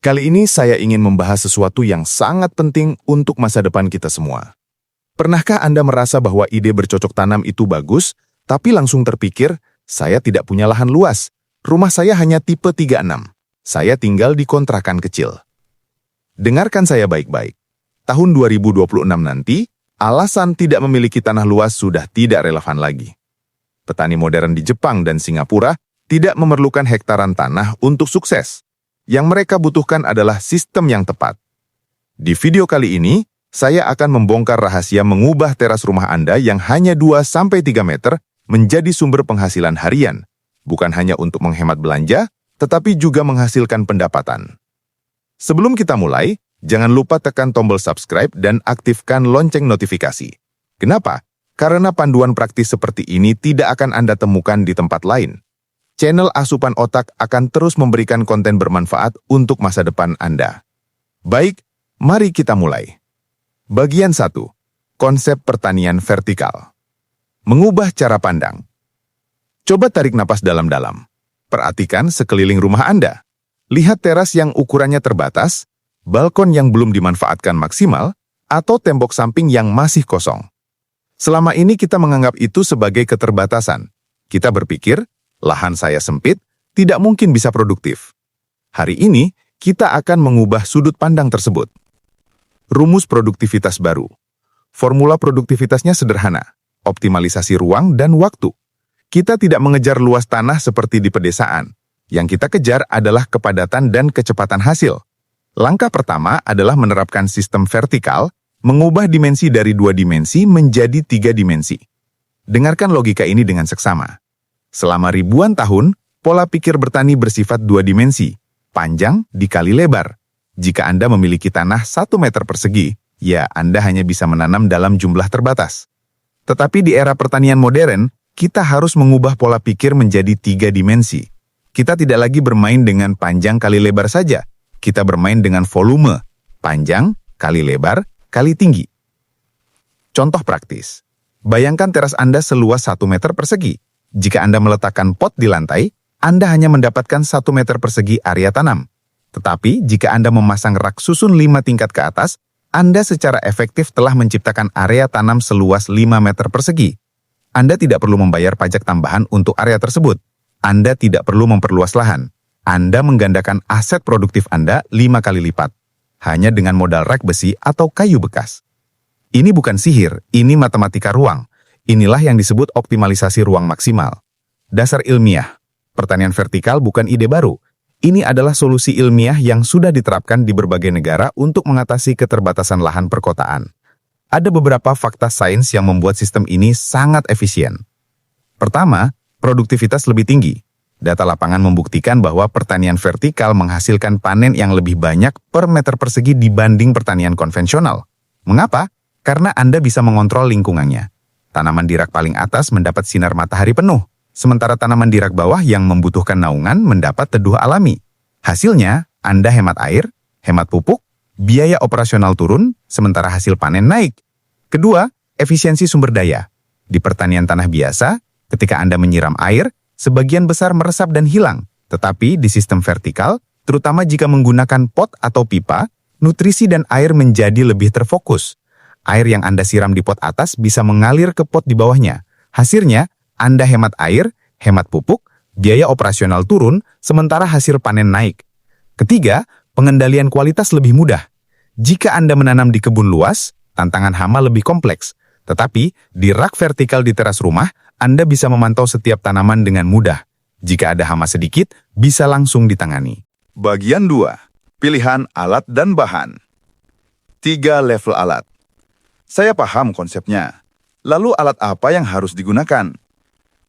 Kali ini saya ingin membahas sesuatu yang sangat penting untuk masa depan kita semua. Pernahkah Anda merasa bahwa ide bercocok tanam itu bagus, tapi langsung terpikir, saya tidak punya lahan luas, rumah saya hanya tipe 36, saya tinggal di kontrakan kecil. Dengarkan saya baik-baik. Tahun 2026 nanti, alasan tidak memiliki tanah luas sudah tidak relevan lagi. Petani modern di Jepang dan Singapura tidak memerlukan hektaran tanah untuk sukses. Yang mereka butuhkan adalah sistem yang tepat. Di video kali ini, saya akan membongkar rahasia mengubah teras rumah Anda yang hanya 2-3 meter menjadi sumber penghasilan harian, bukan hanya untuk menghemat belanja, tetapi juga menghasilkan pendapatan. Sebelum kita mulai, jangan lupa tekan tombol subscribe dan aktifkan lonceng notifikasi. Kenapa? Karena panduan praktis seperti ini tidak akan Anda temukan di tempat lain. Channel Asupan Otak akan terus memberikan konten bermanfaat untuk masa depan Anda. Baik, mari kita mulai. Bagian 1. Konsep pertanian vertikal. Mengubah cara pandang. Coba tarik napas dalam-dalam. Perhatikan sekeliling rumah Anda. Lihat teras yang ukurannya terbatas, balkon yang belum dimanfaatkan maksimal, atau tembok samping yang masih kosong. Selama ini kita menganggap itu sebagai keterbatasan. Kita berpikir, lahan saya sempit, tidak mungkin bisa produktif. Hari ini, kita akan mengubah sudut pandang tersebut. Rumus produktivitas baru. Formula produktivitasnya sederhana, optimalisasi ruang dan waktu. Kita tidak mengejar luas tanah seperti di pedesaan. Yang kita kejar adalah kepadatan dan kecepatan hasil. Langkah pertama adalah menerapkan sistem vertikal, mengubah dimensi dari 2 dimensi menjadi 3 dimensi. Dengarkan logika ini dengan seksama. Selama ribuan tahun, pola pikir bertani bersifat 2 dimensi, panjang dikali lebar. Jika Anda memiliki tanah 1 meter persegi, ya Anda hanya bisa menanam dalam jumlah terbatas. Tetapi di era pertanian modern, kita harus mengubah pola pikir menjadi 3 dimensi. Kita tidak lagi bermain dengan panjang kali lebar saja, kita bermain dengan volume, panjang kali lebar kali tinggi. Contoh praktis, bayangkan teras Anda seluas 1 meter persegi. Jika Anda meletakkan pot di lantai, Anda hanya mendapatkan 1 meter persegi area tanam. Tetapi, jika Anda memasang rak susun 5 tingkat ke atas, Anda secara efektif telah menciptakan area tanam seluas 5 meter persegi. Anda tidak perlu membayar pajak tambahan untuk area tersebut. Anda tidak perlu memperluas lahan. Anda menggandakan aset produktif Anda 5 kali lipat, hanya dengan modal rak besi atau kayu bekas. Ini bukan sihir, ini matematika ruang. Inilah yang disebut optimalisasi ruang maksimal. Dasar ilmiah, pertanian vertikal bukan ide baru. Ini adalah solusi ilmiah yang sudah diterapkan di berbagai negara untuk mengatasi keterbatasan lahan perkotaan. Ada beberapa fakta sains yang membuat sistem ini sangat efisien. Pertama, produktivitas lebih tinggi. Data lapangan membuktikan bahwa pertanian vertikal menghasilkan panen yang lebih banyak per meter persegi dibanding pertanian konvensional. Mengapa? Karena Anda bisa mengontrol lingkungannya. Tanaman di rak paling atas mendapat sinar matahari penuh, sementara tanaman di rak bawah yang membutuhkan naungan mendapat teduh alami. Hasilnya, Anda hemat air, hemat pupuk, biaya operasional turun, sementara hasil panen naik. Kedua, efisiensi sumber daya. Di pertanian tanah biasa, ketika Anda menyiram air, sebagian besar meresap dan hilang. Tetapi di sistem vertikal, terutama jika menggunakan pot atau pipa, nutrisi dan air menjadi lebih terfokus. Air yang Anda siram di pot atas bisa mengalir ke pot di bawahnya. Hasilnya, Anda hemat air, hemat pupuk, biaya operasional turun, sementara hasil panen naik. Ketiga, pengendalian kualitas lebih mudah. Jika Anda menanam di kebun luas, tantangan hama lebih kompleks. Tetapi, di rak vertikal di teras rumah, Anda bisa memantau setiap tanaman dengan mudah. Jika ada hama sedikit, bisa langsung ditangani. Bagian 2. Pilihan alat dan bahan. 3 level alat. Saya paham konsepnya. Lalu alat apa yang harus digunakan?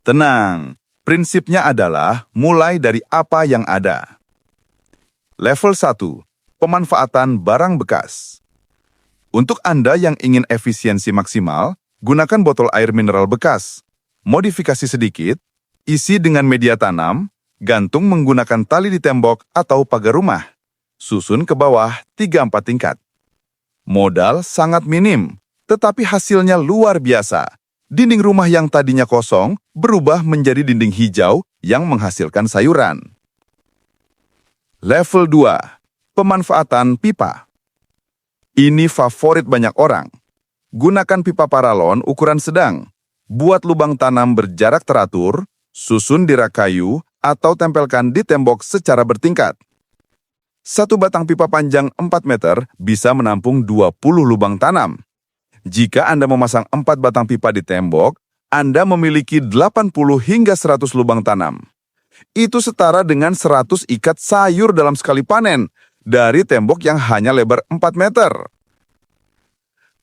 Tenang, prinsipnya adalah mulai dari apa yang ada. Level 1. Pemanfaatan barang bekas. Untuk Anda yang ingin efisiensi maksimal, gunakan botol air mineral bekas. Modifikasi sedikit, isi dengan media tanam, gantung menggunakan tali di tembok atau pagar rumah. Susun ke bawah 3-4 tingkat. Modal sangat minim, tetapi hasilnya luar biasa. Dinding rumah yang tadinya kosong berubah menjadi dinding hijau yang menghasilkan sayuran. Level 2. Pemanfaatan pipa. Ini favorit banyak orang. Gunakan pipa paralon ukuran sedang. Buat lubang tanam berjarak teratur, susun di rak kayu, atau tempelkan di tembok secara bertingkat. Satu batang pipa panjang 4 meter bisa menampung 20 lubang tanam. Jika Anda memasang 4 batang pipa di tembok, Anda memiliki 80 hingga 100 lubang tanam. Itu setara dengan 100 ikat sayur dalam sekali panen dari tembok yang hanya lebar 4 meter.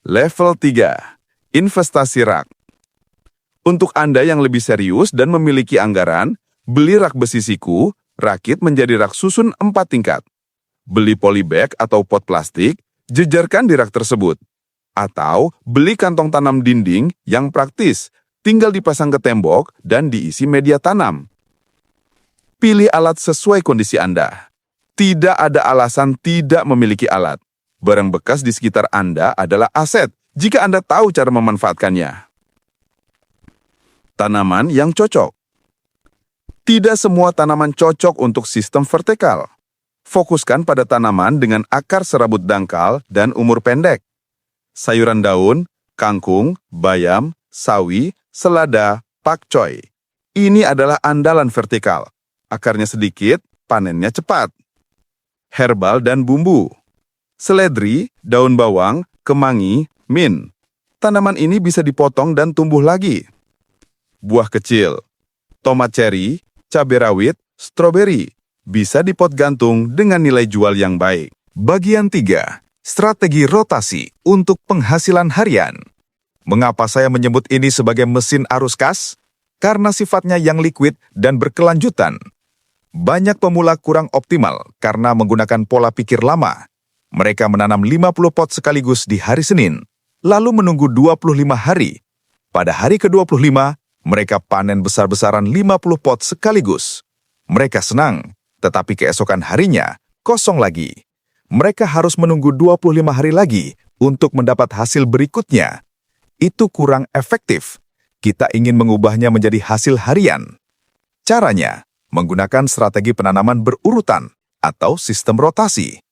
Level 3. Investasi rak. Untuk Anda yang lebih serius dan memiliki anggaran, beli rak besi siku, rakit menjadi rak susun 4 tingkat. Beli polybag atau pot plastik, jejarkan di rak tersebut. Atau beli kantong tanam dinding yang praktis, tinggal dipasang ke tembok dan diisi media tanam. Pilih alat sesuai kondisi Anda. Tidak ada alasan tidak memiliki alat. Barang bekas di sekitar Anda adalah aset jika Anda tahu cara memanfaatkannya. Tanaman yang cocok. Tidak semua tanaman cocok untuk sistem vertikal. Fokuskan pada tanaman dengan akar serabut dangkal dan umur pendek. Sayuran daun, kangkung, bayam, sawi, selada, pakcoy. Ini adalah andalan vertikal. Akarnya sedikit, panennya cepat. Herbal dan bumbu. Seledri, daun bawang, kemangi, mint. Tanaman ini bisa dipotong dan tumbuh lagi. Buah kecil. Tomat ceri, cabai rawit, stroberi. Bisa dipot gantung dengan nilai jual yang baik. Bagian 3. Strategi rotasi untuk penghasilan harian. Mengapa saya menyebut ini sebagai mesin arus kas? Karena sifatnya yang liquid dan berkelanjutan. Banyak pemula kurang optimal karena menggunakan pola pikir lama. Mereka menanam 50 pot sekaligus di hari Senin, lalu menunggu 25 hari. Pada hari ke-25, mereka panen besar-besaran 50 pot sekaligus. Mereka senang, tetapi keesokan harinya kosong lagi. Mereka harus menunggu 25 hari lagi untuk mendapat hasil berikutnya. Itu kurang efektif. Kita ingin mengubahnya menjadi hasil harian. Caranya, menggunakan strategi penanaman berurutan atau sistem rotasi.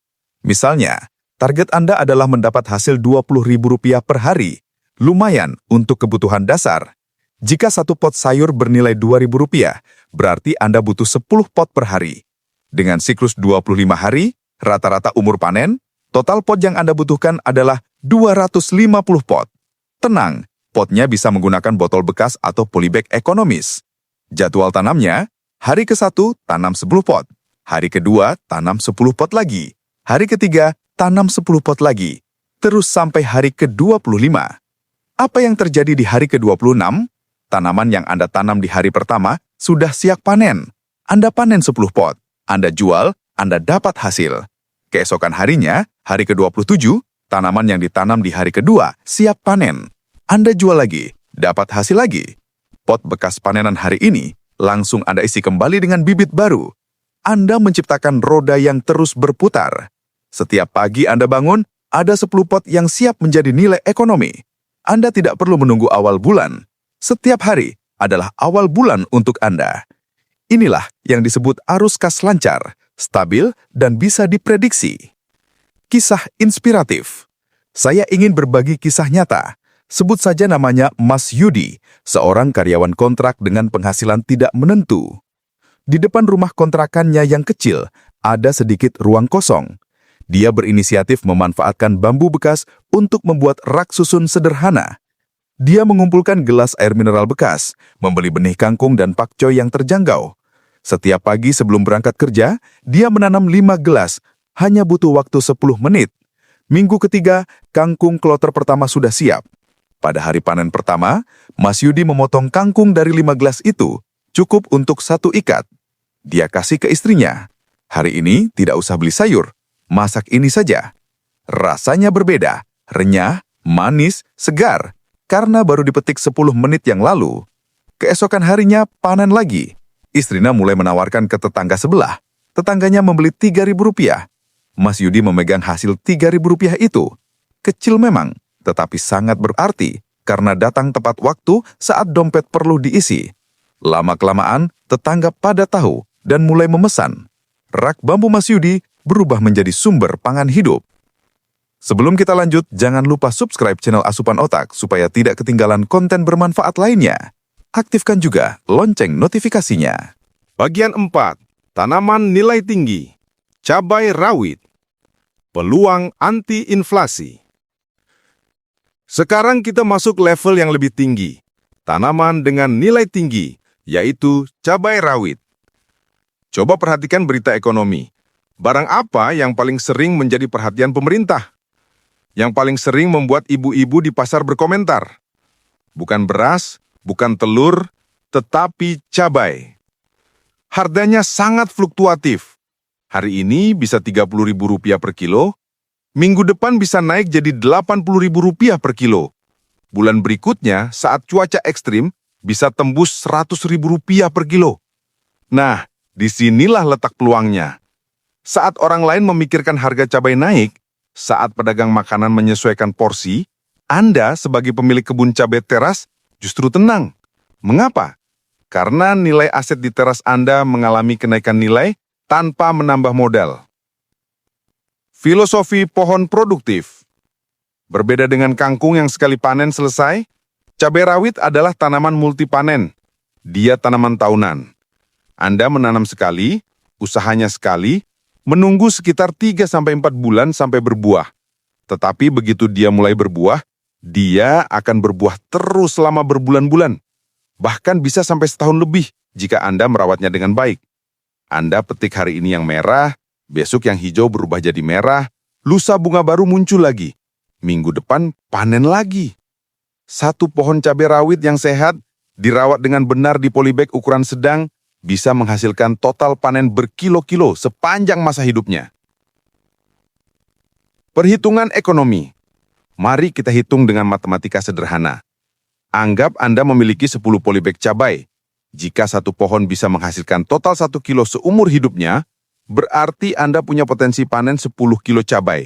Misalnya, target Anda adalah mendapat hasil Rp20.000 per hari. Lumayan untuk kebutuhan dasar. Jika satu pot sayur bernilai Rp2.000, berarti Anda butuh 10 pot per hari. Dengan siklus 25 hari, rata-rata umur panen, total pot yang Anda butuhkan adalah 250 pot. Tenang, potnya bisa menggunakan botol bekas atau polybag ekonomis. Jadwal tanamnya, hari ke-1 tanam 10 pot, hari ke-2 tanam 10 pot lagi, hari ke-3 tanam 10 pot lagi, terus sampai hari ke-25. Apa yang terjadi di hari ke-26? Tanaman yang Anda tanam di hari pertama sudah siap panen. Anda panen 10 pot, Anda jual, Anda dapat hasil. Keesokan harinya, hari ke-27, tanaman yang ditanam di hari kedua siap panen. Anda jual lagi, dapat hasil lagi. Pot bekas panenan hari ini langsung Anda isi kembali dengan bibit baru. Anda menciptakan roda yang terus berputar. Setiap pagi Anda bangun, ada 10 pot yang siap menjadi nilai ekonomi. Anda tidak perlu menunggu awal bulan. Setiap hari adalah awal bulan untuk Anda. Inilah yang disebut arus kas lancar, stabil, dan bisa diprediksi. Kisah inspiratif. Saya ingin berbagi kisah nyata. Sebut saja namanya Mas Yudi, seorang karyawan kontrak dengan penghasilan tidak menentu. Di depan rumah kontrakannya yang kecil, ada sedikit ruang kosong. Dia berinisiatif memanfaatkan bambu bekas untuk membuat rak susun sederhana. Dia mengumpulkan gelas air mineral bekas, membeli benih kangkung dan pakcoy yang terjangkau. Setiap pagi sebelum berangkat kerja, dia menanam 5 gelas, hanya butuh waktu 10 menit. Minggu ketiga, kangkung kloter pertama sudah siap. Pada hari panen pertama, Mas Yudi memotong kangkung dari 5 gelas itu, cukup untuk 1 ikat. Dia kasih ke istrinya. Hari ini tidak usah beli sayur, masak ini saja. Rasanya berbeda, renyah, manis, segar, karena baru dipetik 10 menit yang lalu. Keesokan harinya panen lagi. Istrinya mulai menawarkan ke tetangga sebelah. Tetangganya membeli Rp3.000. Mas Yudi memegang hasil Rp3.000 itu. Kecil memang, tetapi sangat berarti karena datang tepat waktu saat dompet perlu diisi. Lama-kelamaan, tetangga pada tahu dan mulai memesan. Rak bambu Mas Yudi berubah menjadi sumber pangan hidup. Sebelum kita lanjut, jangan lupa subscribe channel Asupan Otak supaya tidak ketinggalan konten bermanfaat lainnya. Aktifkan juga lonceng notifikasinya. Bagian 4. Tanaman nilai tinggi. Cabai rawit. Peluang anti-inflasi. Sekarang kita masuk level yang lebih tinggi. Tanaman dengan nilai tinggi, yaitu cabai rawit. Coba perhatikan berita ekonomi. Barang apa yang paling sering menjadi perhatian pemerintah? Yang paling sering membuat ibu-ibu di pasar berkomentar? Bukan beras, bukan telur, tetapi cabai. Harganya sangat fluktuatif. Hari ini bisa Rp30.000 per kilo, minggu depan bisa naik jadi Rp80.000 per kilo. Bulan berikutnya, saat cuaca ekstrim, bisa tembus Rp100.000 per kilo. Nah, disinilah letak peluangnya. Saat orang lain memikirkan harga cabai naik, saat pedagang makanan menyesuaikan porsi, Anda sebagai pemilik kebun cabai teras justru tenang. Mengapa? Karena nilai aset di teras Anda mengalami kenaikan nilai tanpa menambah modal. Filosofi pohon produktif. Berbeda dengan kangkung yang sekali panen selesai, cabai rawit adalah tanaman multipanen. Dia tanaman tahunan. Anda menanam sekali, usahanya sekali, menunggu sekitar 3-4 bulan sampai berbuah. Tetapi begitu dia mulai berbuah, dia akan berbuah terus selama berbulan-bulan. Bahkan bisa sampai setahun lebih jika Anda merawatnya dengan baik. Anda petik hari ini yang merah, besok yang hijau berubah jadi merah, lusa bunga baru muncul lagi. Minggu depan panen lagi. Satu pohon cabai rawit yang sehat, dirawat dengan benar di polybag ukuran sedang, bisa menghasilkan total panen berkilo-kilo sepanjang masa hidupnya. Perhitungan ekonomi. Mari kita hitung dengan matematika sederhana. Anggap Anda memiliki 10 polybag cabai. Jika satu pohon bisa menghasilkan total 1 kilo seumur hidupnya, berarti Anda punya potensi panen 10 kilo cabai.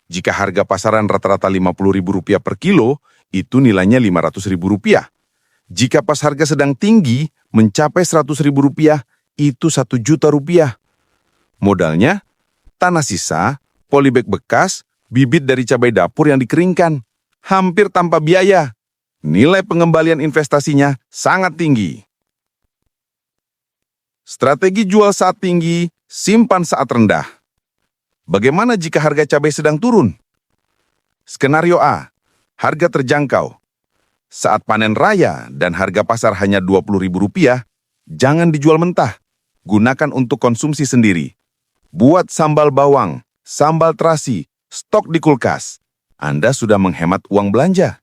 Jika harga pasaran rata-rata Rp50.000 per kilo, itu nilainya Rp500.000. Jika pas harga sedang tinggi, mencapai Rp100.000, itu Rp1.000.000. Modalnya, tanah sisa, polybag bekas, bibit dari cabai dapur yang dikeringkan. Hampir tanpa biaya. Nilai pengembalian investasinya sangat tinggi. Strategi jual saat tinggi, simpan saat rendah. Bagaimana jika harga cabai sedang turun? Skenario A, harga terjangkau. Saat panen raya dan harga pasar hanya Rp20.000, jangan dijual mentah. Gunakan untuk konsumsi sendiri. Buat sambal bawang, sambal terasi, stok di kulkas. Anda sudah menghemat uang belanja.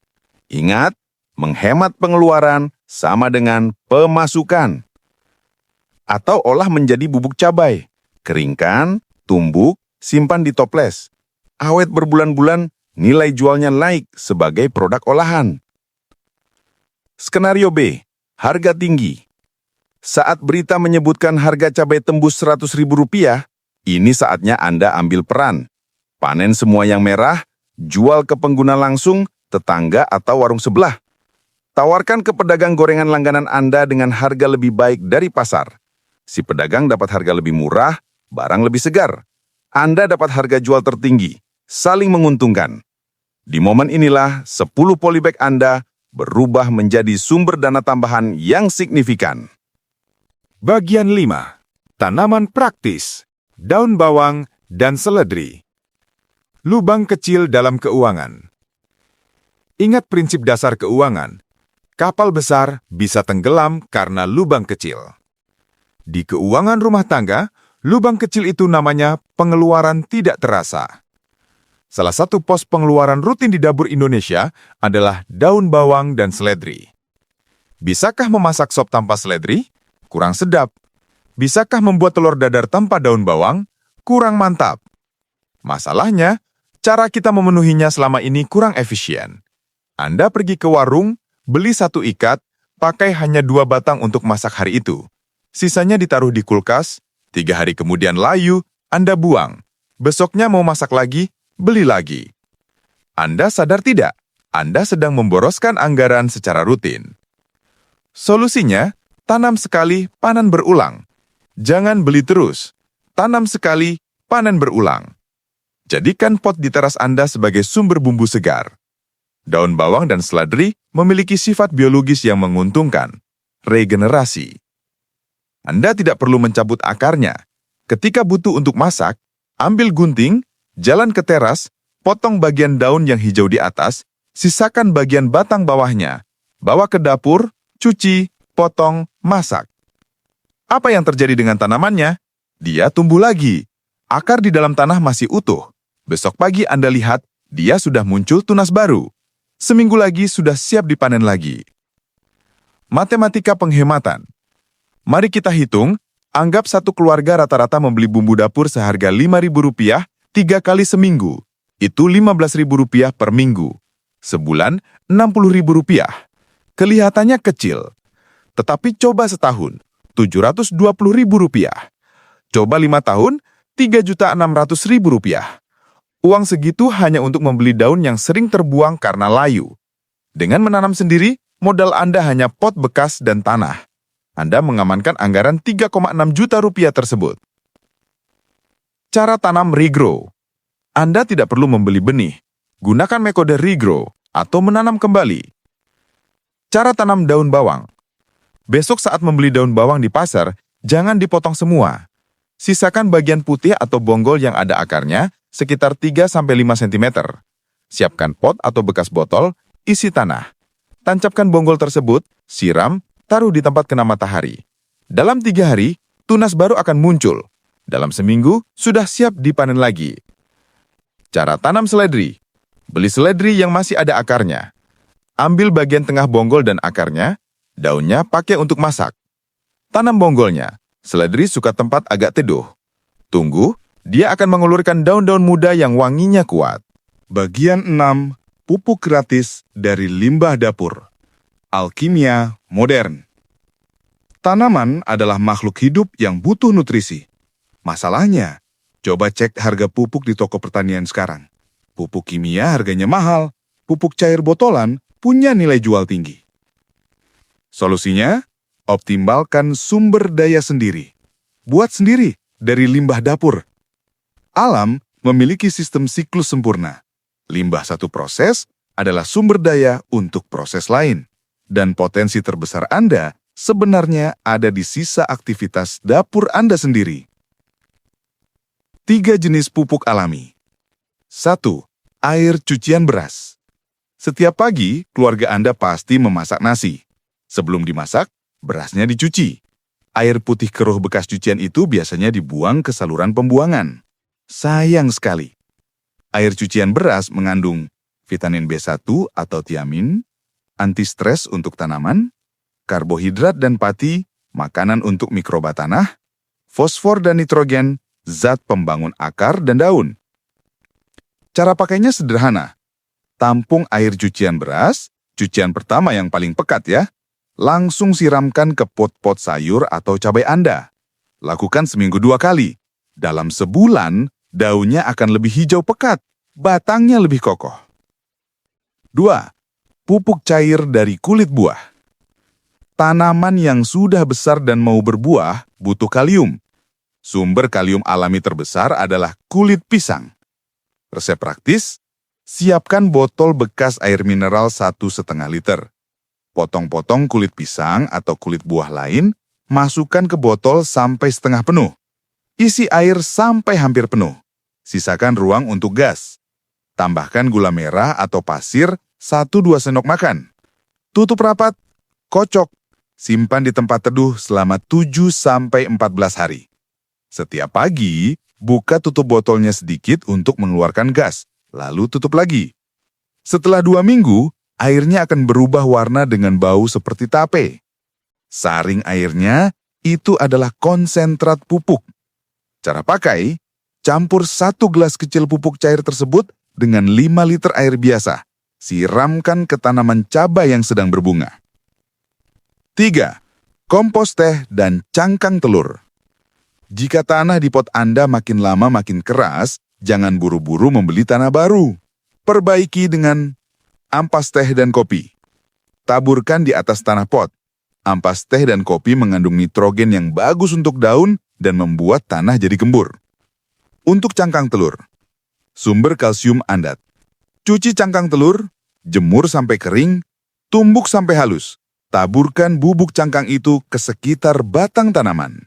Ingat, menghemat pengeluaran sama dengan pemasukan. Atau olah menjadi bubuk cabai. Keringkan, tumbuk, simpan di toples. Awet berbulan-bulan, nilai jualnya naik sebagai produk olahan. Skenario B, harga tinggi. Saat berita menyebutkan harga cabai tembus Rp100.000, ini saatnya Anda ambil peran. Panen semua yang merah, jual ke pengguna langsung, tetangga atau warung sebelah. Tawarkan ke pedagang gorengan langganan Anda dengan harga lebih baik dari pasar. Si pedagang dapat harga lebih murah, barang lebih segar. Anda dapat harga jual tertinggi, saling menguntungkan. Di momen inilah 10 polybag Anda berubah menjadi sumber dana tambahan yang signifikan. Bagian 5. Tanaman praktis. Daun bawang dan seledri. Lubang kecil dalam keuangan. Ingat prinsip dasar keuangan. Kapal besar bisa tenggelam karena lubang kecil. Di keuangan rumah tangga, lubang kecil itu namanya pengeluaran tidak terasa. Salah satu pos pengeluaran rutin di dapur Indonesia adalah daun bawang dan seledri. Bisakah memasak sop tanpa seledri? Kurang sedap. Bisakah membuat telur dadar tanpa daun bawang? Kurang mantap. Masalahnya, cara kita memenuhinya selama ini kurang efisien. Anda pergi ke warung, beli 1 ikat, pakai hanya 2 batang untuk masak hari itu. Sisanya ditaruh di kulkas, 3 hari kemudian layu, Anda buang. Besoknya mau masak lagi, beli lagi. Anda sadar tidak? Anda sedang memboroskan anggaran secara rutin. Solusinya, tanam sekali, panen berulang. Jangan beli terus. Tanam sekali, panen berulang. Jadikan pot di teras Anda sebagai sumber bumbu segar. Daun bawang dan seledri memiliki sifat biologis yang menguntungkan, regenerasi. Anda tidak perlu mencabut akarnya. Ketika butuh untuk masak, ambil gunting, jalan ke teras, potong bagian daun yang hijau di atas, sisakan bagian batang bawahnya, bawa ke dapur, cuci, potong, masak. Apa yang terjadi dengan tanamannya? Dia tumbuh lagi. Akar di dalam tanah masih utuh. Besok pagi Anda lihat, dia sudah muncul tunas baru. Seminggu lagi sudah siap dipanen lagi. Matematika penghematan. Mari kita hitung, anggap satu keluarga rata-rata membeli bumbu dapur seharga Rp5.000 3 kali seminggu. Itu Rp15.000 per minggu. Sebulan Rp60.000. Kelihatannya kecil. Tetapi coba setahun, Rp720.000. Coba 5 tahun, Rp3.600.000. Uang segitu hanya untuk membeli daun yang sering terbuang karena layu. Dengan menanam sendiri, modal Anda hanya pot bekas dan tanah. Anda mengamankan anggaran Rp3,6 juta tersebut. Cara tanam regrow. Anda tidak perlu membeli benih. Gunakan metode regrow atau menanam kembali. Cara tanam daun bawang. Besok saat membeli daun bawang di pasar, jangan dipotong semua. Sisakan bagian putih atau bonggol yang ada akarnya sekitar 3-5 cm. Siapkan pot atau bekas botol, isi tanah. Tancapkan bonggol tersebut, siram, taruh di tempat kena matahari. Dalam 3 hari, tunas baru akan muncul. Dalam seminggu, sudah siap dipanen lagi. Cara tanam seledri. Beli seledri yang masih ada akarnya. Ambil bagian tengah bonggol dan akarnya, daunnya pakai untuk masak. Tanam bonggolnya, seledri suka tempat agak teduh. Tunggu, dia akan mengeluarkan daun-daun muda yang wanginya kuat. Bagian 6. Pupuk gratis dari limbah dapur. Alkimia modern. Tanaman adalah makhluk hidup yang butuh nutrisi. Masalahnya, coba cek harga pupuk di toko pertanian sekarang. Pupuk kimia harganya mahal, pupuk cair botolan punya nilai jual tinggi. Solusinya, optimalkan sumber daya sendiri. Buat sendiri dari limbah dapur. Alam memiliki sistem siklus sempurna. Limbah satu proses adalah sumber daya untuk proses lain. Dan potensi terbesar Anda sebenarnya ada di sisa aktivitas dapur Anda sendiri. 3 jenis pupuk alami. 1. Air cucian beras. Setiap pagi, keluarga Anda pasti memasak nasi. Sebelum dimasak, berasnya dicuci. Air putih keruh bekas cucian itu biasanya dibuang ke saluran pembuangan. Sayang sekali. Air cucian beras mengandung vitamin B1 atau tiamin, anti-stres untuk tanaman, karbohidrat dan pati, makanan untuk mikroba tanah, fosfor dan nitrogen, zat pembangun akar dan daun. Cara pakainya sederhana. Tampung air cucian beras, cucian pertama yang paling pekat ya, langsung siramkan ke pot-pot sayur atau cabai Anda. Lakukan seminggu 2 kali. Dalam sebulan, daunnya akan lebih hijau pekat, batangnya lebih kokoh. 2. Pupuk cair dari kulit buah. Tanaman yang sudah besar dan mau berbuah butuh kalium. Sumber kalium alami terbesar adalah kulit pisang. Resep praktis, siapkan botol bekas air mineral 1,5 liter. Potong-potong kulit pisang atau kulit buah lain, masukkan ke botol sampai setengah penuh. Isi air sampai hampir penuh. Sisakan ruang untuk gas. Tambahkan gula merah atau pasir 1-2 sendok makan. Tutup rapat, kocok. Simpan di tempat teduh selama 7-14 hari. Setiap pagi, buka tutup botolnya sedikit untuk mengeluarkan gas, lalu tutup lagi. Setelah 2 minggu, airnya akan berubah warna dengan bau seperti tape. Saring airnya, itu adalah konsentrat pupuk. Cara pakai, campur 1 gelas kecil pupuk cair tersebut dengan 5 liter air biasa. Siramkan ke tanaman cabai yang sedang berbunga. 3. Kompos teh dan cangkang telur. Jika tanah di pot Anda makin lama makin keras, jangan buru-buru membeli tanah baru. Perbaiki dengan ampas teh dan kopi. Taburkan di atas tanah pot. Ampas teh dan kopi mengandung nitrogen yang bagus untuk daun dan membuat tanah jadi gembur. Untuk cangkang telur, sumber kalsium Andat. Cuci cangkang telur, jemur sampai kering, tumbuk sampai halus. Taburkan bubuk cangkang itu ke sekitar batang tanaman.